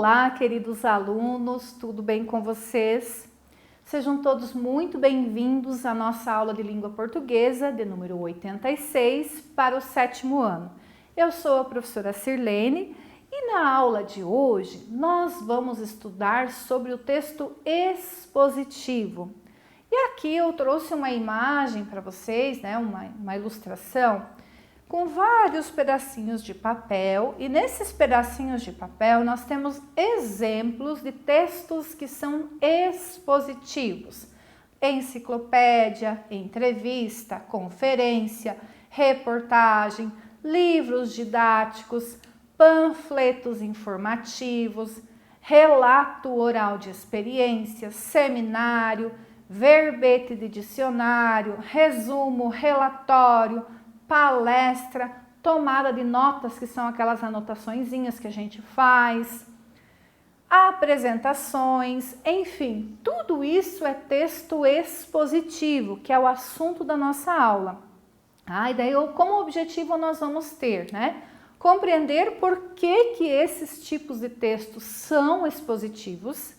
Olá, queridos alunos, tudo bem com vocês? Sejam todos muito bem-vindos à nossa aula de língua portuguesa de número 86 para o 7º ano. Eu sou a professora Sirlene e na aula de hoje nós vamos estudar sobre o texto expositivo. E aqui eu trouxe uma imagem para vocês, né, uma ilustração com vários pedacinhos de papel, e nesses pedacinhos de papel nós temos exemplos de textos que são expositivos. Enciclopédia, entrevista, conferência, reportagem, livros didáticos, panfletos informativos, relato oral de experiência, seminário, verbete de dicionário, resumo, relatório, palestra, tomada de notas, que são aquelas anotaçõezinhas que a gente faz, apresentações, enfim, tudo isso é texto expositivo, que é o assunto da nossa aula. E daí, como objetivo nós vamos ter, né? Compreender por que esses tipos de textos são expositivos,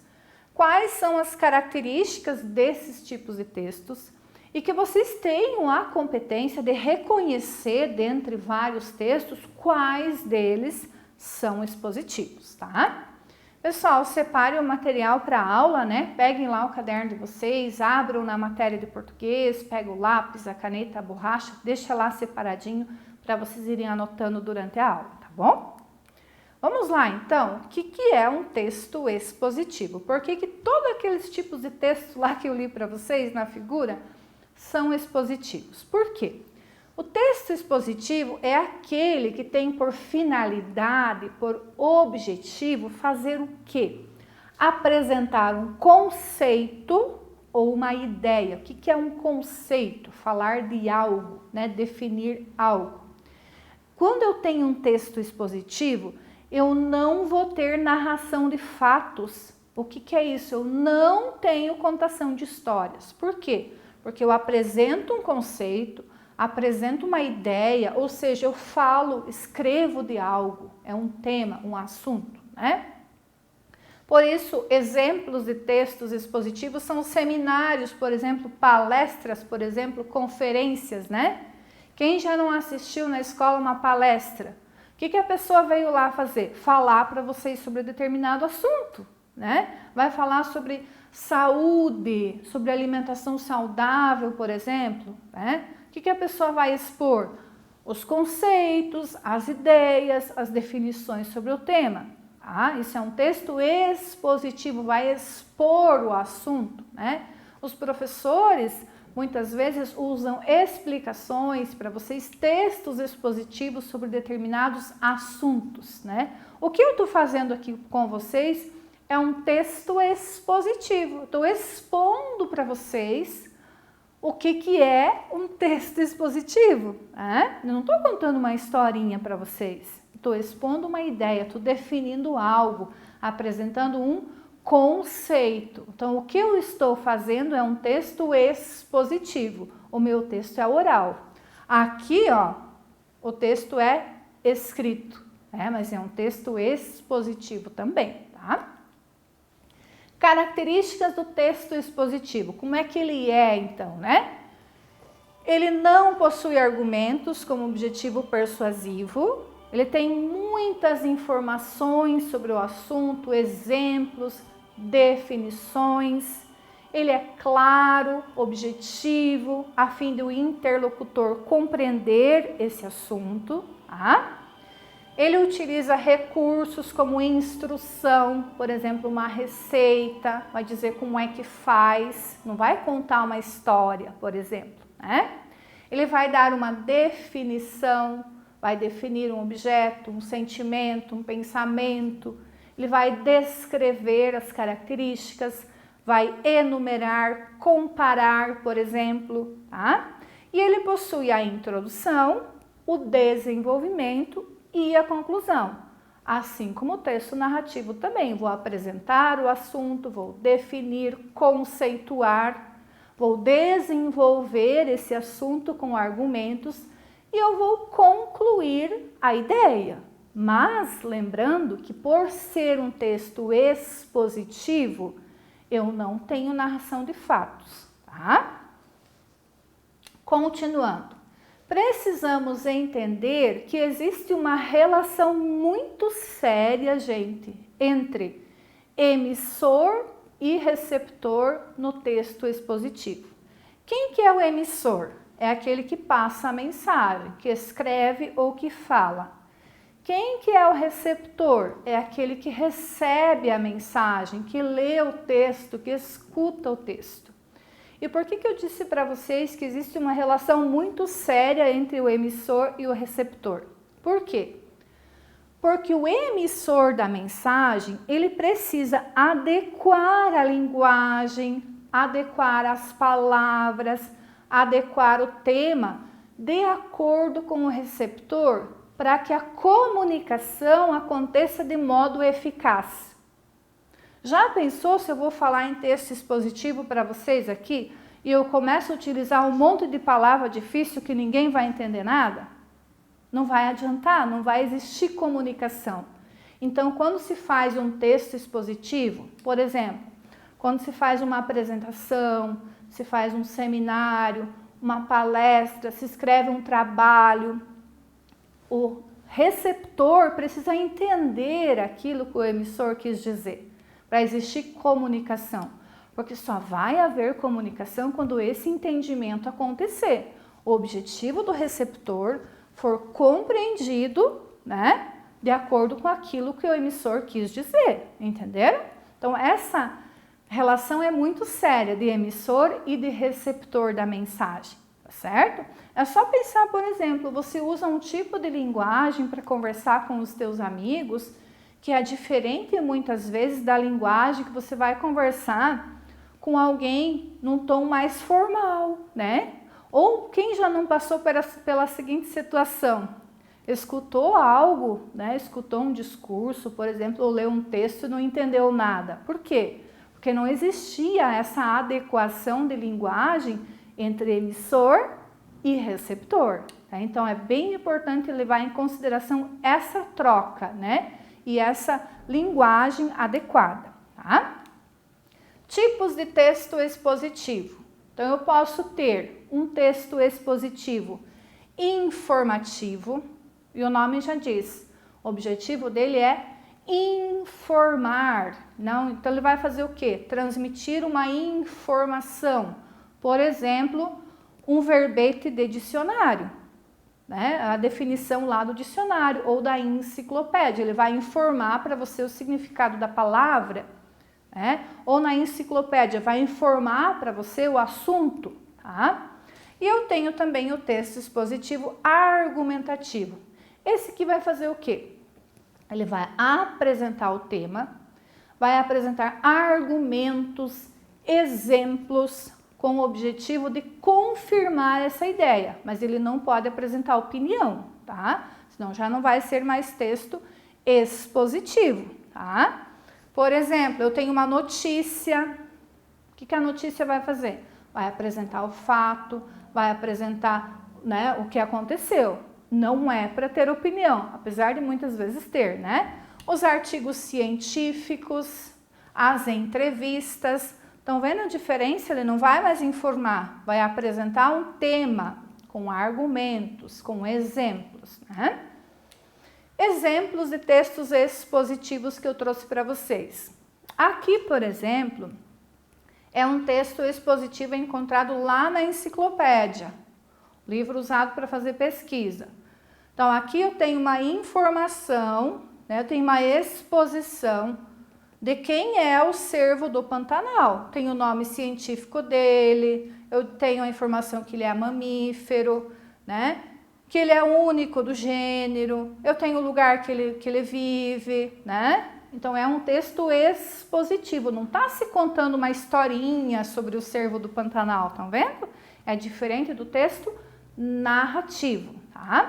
quais são as características desses tipos de textos, e que vocês tenham a competência de reconhecer, dentre vários textos, quais deles são expositivos, tá? Pessoal, separe o material para a aula, né? Peguem lá o caderno de vocês, abram na matéria de português, pega o lápis, a caneta, a borracha, deixa lá separadinho para vocês irem anotando durante a aula, tá bom? Vamos lá, então, o que é um texto expositivo? Por que todos aqueles tipos de texto lá que eu li para vocês na figura são expositivos? Por quê? O texto expositivo é aquele que tem por finalidade, por objetivo, fazer o quê? Apresentar um conceito ou uma ideia. O que é um conceito? Falar de algo, né? Definir algo. Quando eu tenho um texto expositivo, eu não vou ter narração de fatos. O que é isso? Eu não tenho contação de histórias. Por quê? Porque eu apresento um conceito, apresento uma ideia, ou seja, eu falo, escrevo de algo, é um tema, um assunto, né? Por isso, exemplos de textos expositivos são seminários, por exemplo, palestras, por exemplo, conferências, né? Quem já não assistiu na escola uma palestra? O que a pessoa veio lá fazer? Falar para vocês sobre determinado assunto, né? Vai falar sobre saúde, sobre alimentação saudável, por exemplo, né? O que a pessoa vai expor? Os conceitos, as ideias, as definições sobre o tema. Isso é um texto expositivo, vai expor o assunto, né? Os professores muitas vezes usam explicações para vocês, textos expositivos sobre determinados assuntos, né? O que eu estou fazendo aqui com vocês é um texto expositivo. Estou expondo para vocês o que é um texto expositivo. Eu não estou contando uma historinha para vocês. Estou expondo uma ideia, estou definindo algo, apresentando um conceito. Então, o que eu estou fazendo é um texto expositivo. O meu texto é oral. Aqui, ó, o texto é escrito, mas é um texto expositivo também, tá? Características do texto expositivo. Como é que ele é, então, né? Ele não possui argumentos como objetivo persuasivo. Ele tem muitas informações sobre o assunto, exemplos, definições. Ele é claro, objetivo, a fim do interlocutor compreender esse assunto, tá? Ele utiliza recursos como instrução, por exemplo, uma receita, vai dizer como é que faz, não vai contar uma história, por exemplo, né? Ele vai dar uma definição, vai definir um objeto, um sentimento, um pensamento, ele vai descrever as características, vai enumerar, comparar, por exemplo, tá? E ele possui a introdução, o desenvolvimento e a conclusão, assim como o texto narrativo também. Vou apresentar o assunto, vou definir, conceituar, vou desenvolver esse assunto com argumentos e eu vou concluir a ideia. Mas lembrando que por ser um texto expositivo, eu não tenho narração de fatos, tá? Continuando, precisamos entender que existe uma relação muito séria, gente, entre emissor e receptor no texto expositivo. Quem que é o emissor? É aquele que passa a mensagem, que escreve ou que fala. Quem que é o receptor? É aquele que recebe a mensagem, que lê o texto, que escuta o texto. E por que eu disse para vocês que existe uma relação muito séria entre o emissor e o receptor? Por quê? Porque o emissor da mensagem, ele precisa adequar a linguagem, adequar as palavras, adequar o tema de acordo com o receptor, para que a comunicação aconteça de modo eficaz. Já pensou se eu vou falar em texto expositivo para vocês aqui e eu começo a utilizar um monte de palavra difícil que ninguém vai entender nada? Não vai adiantar, não vai existir comunicação. Então, quando se faz um texto expositivo, por exemplo, quando se faz uma apresentação, se faz um seminário, uma palestra, se escreve um trabalho, o receptor precisa entender aquilo que o emissor quis dizer, para existir comunicação, porque só vai haver comunicação quando esse entendimento acontecer. O objetivo do receptor for compreendido, né, de acordo com aquilo que o emissor quis dizer, entenderam? Então, essa relação é muito séria de emissor e de receptor da mensagem, tá certo? É só pensar, por exemplo, você usa um tipo de linguagem para conversar com os teus amigos que é diferente muitas vezes da linguagem que você vai conversar com alguém num tom mais formal, né? Ou quem já não passou pela seguinte situação, escutou algo, né? Escutou um discurso, por exemplo, ou leu um texto e não entendeu nada. Por quê? Porque não existia essa adequação de linguagem entre emissor e receptor. Tá? Então, é bem importante levar em consideração essa troca, né? E essa linguagem adequada. Tá? Tipos de texto expositivo. Então, eu posso ter um texto expositivo informativo, e o nome já diz, o objetivo dele é informar. Não? Então, ele vai fazer o quê? Transmitir uma informação. Por exemplo, um verbete de dicionário, né? A definição lá do dicionário ou da enciclopédia. Ele vai informar para você o significado da palavra, né? Ou na enciclopédia vai informar para você o assunto, tá? E eu tenho também o texto expositivo argumentativo. Esse aqui vai fazer o quê? Ele vai apresentar o tema, vai apresentar argumentos, exemplos, com o objetivo de confirmar essa ideia, mas ele não pode apresentar opinião, tá? Senão já não vai ser mais texto expositivo, tá? Por exemplo, eu tenho uma notícia, o que a notícia vai fazer? Vai apresentar o fato, vai apresentar, né, o que aconteceu. Não é para ter opinião, apesar de muitas vezes ter, né? Os artigos científicos, as entrevistas. Estão vendo a diferença? Ele não vai mais informar, vai apresentar um tema com argumentos, com exemplos, né? Exemplos de textos expositivos que eu trouxe para vocês. Aqui, por exemplo, é um texto expositivo encontrado lá na enciclopédia, livro usado para fazer pesquisa. Então, aqui eu tenho uma informação, né? Eu tenho uma exposição de quem é o cervo do Pantanal. Tem o nome científico dele, eu tenho a informação que ele é mamífero, né? Que ele é único do gênero, eu tenho o lugar que ele vive, né? Então, é um texto expositivo, não está se contando uma historinha sobre o cervo do Pantanal, estão vendo? É diferente do texto narrativo, tá?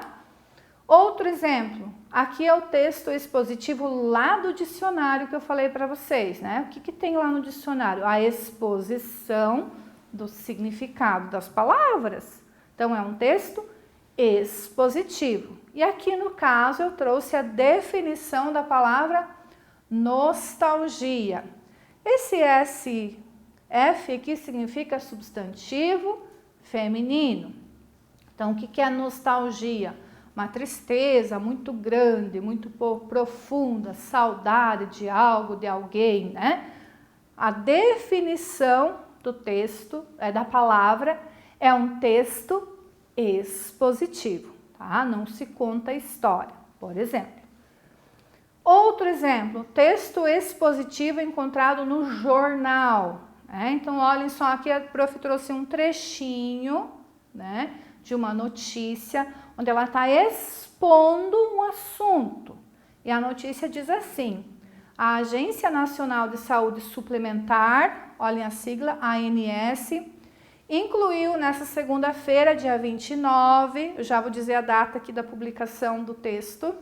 Outro exemplo, aqui é o texto expositivo lá do dicionário que eu falei para vocês, né? O que tem lá no dicionário? A exposição do significado das palavras. Então, é um texto expositivo. E aqui no caso eu trouxe a definição da palavra nostalgia. Esse SF aqui significa substantivo feminino. Então, o que é nostalgia? Uma tristeza muito grande, muito profunda, saudade de algo, de alguém, né? A definição do texto, da palavra, é um texto expositivo, tá? Não se conta história, por exemplo. Outro exemplo, texto expositivo encontrado no jornal. Então, olhem só, aqui a prof trouxe um trechinho, né, de uma notícia, onde ela está expondo um assunto. E a notícia diz assim: a Agência Nacional de Saúde Suplementar, olhem a sigla, ANS, incluiu nessa segunda-feira, dia 29, eu já vou dizer a data aqui da publicação do texto,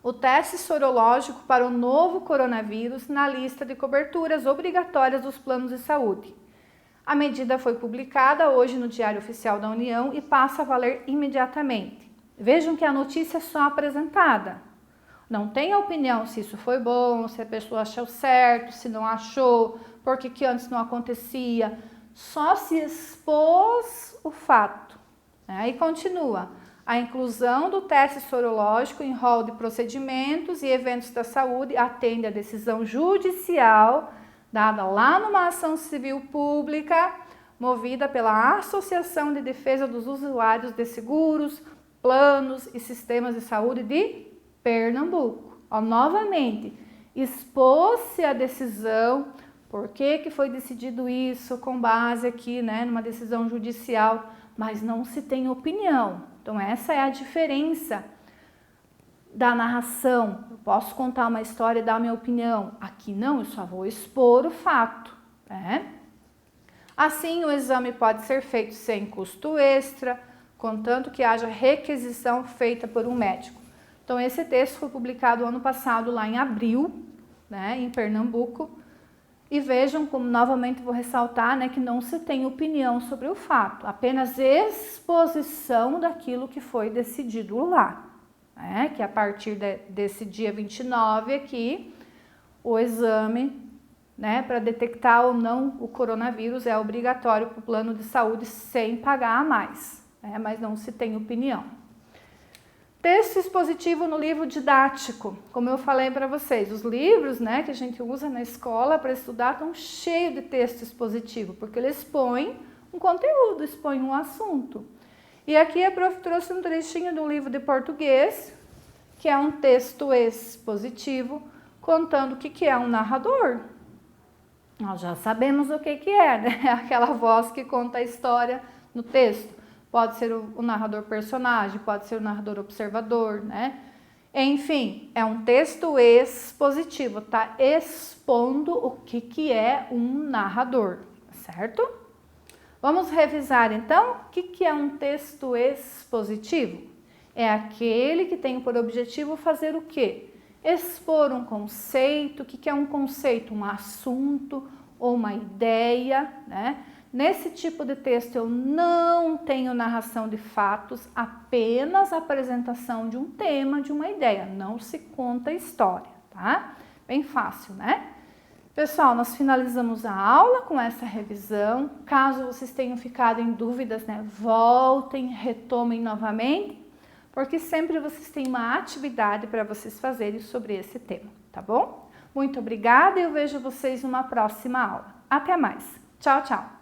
o teste sorológico para o novo coronavírus na lista de coberturas obrigatórias dos planos de saúde. A medida foi publicada hoje no Diário Oficial da União e passa a valer imediatamente. Vejam que a notícia é só apresentada. Não tem a opinião se isso foi bom, se a pessoa achou certo, se não achou, por que antes não acontecia. Só se expôs o fato. E continua. A inclusão do teste sorológico em rol de procedimentos e eventos da saúde atende à decisão judicial dada lá numa ação civil pública movida pela Associação de Defesa dos Usuários de Seguros, Planos e Sistemas de Saúde de Pernambuco. Novamente, expôs-se a decisão, por que foi decidido isso, com base aqui, né, numa decisão judicial, mas não se tem opinião. Então, essa é a diferença da narração. Eu posso contar uma história e dar a minha opinião. Aqui não, eu só vou expor o fato. Assim, o exame pode ser feito sem custo extra, contanto que haja requisição feita por um médico. Então, esse texto foi publicado ano passado, lá em abril, né, em Pernambuco. E vejam como, novamente, vou ressaltar, né, que não se tem opinião sobre o fato, apenas exposição daquilo que foi decidido lá. Que a partir desse dia 29 aqui, o exame, né, para detectar ou não o coronavírus é obrigatório para o plano de saúde sem pagar a mais, mas não se tem opinião. Texto expositivo no livro didático, como eu falei para vocês, os livros, né, que a gente usa na escola para estudar estão cheios de texto expositivo, porque eles expõem um conteúdo, expõem um assunto. E aqui a prof trouxe um trechinho do livro de português, que é um texto expositivo, contando o que é um narrador. Nós já sabemos o que é, né? Aquela voz que conta a história no texto. Pode ser o narrador personagem, pode ser o narrador observador, né? Enfim, é um texto expositivo, tá expondo o que é um narrador, certo? Vamos revisar então, o que é um texto expositivo? É aquele que tem por objetivo fazer o quê? Expor um conceito. O que é um conceito? Um assunto ou uma ideia, né? Nesse tipo de texto eu não tenho narração de fatos, apenas apresentação de um tema, de uma ideia. Não se conta história, tá? Bem fácil, né? Pessoal, nós finalizamos a aula com essa revisão. Caso vocês tenham ficado em dúvidas, né, voltem, retomem novamente, porque sempre vocês têm uma atividade para vocês fazerem sobre esse tema, tá bom? Muito obrigada e eu vejo vocês numa próxima aula. Até mais. Tchau, tchau.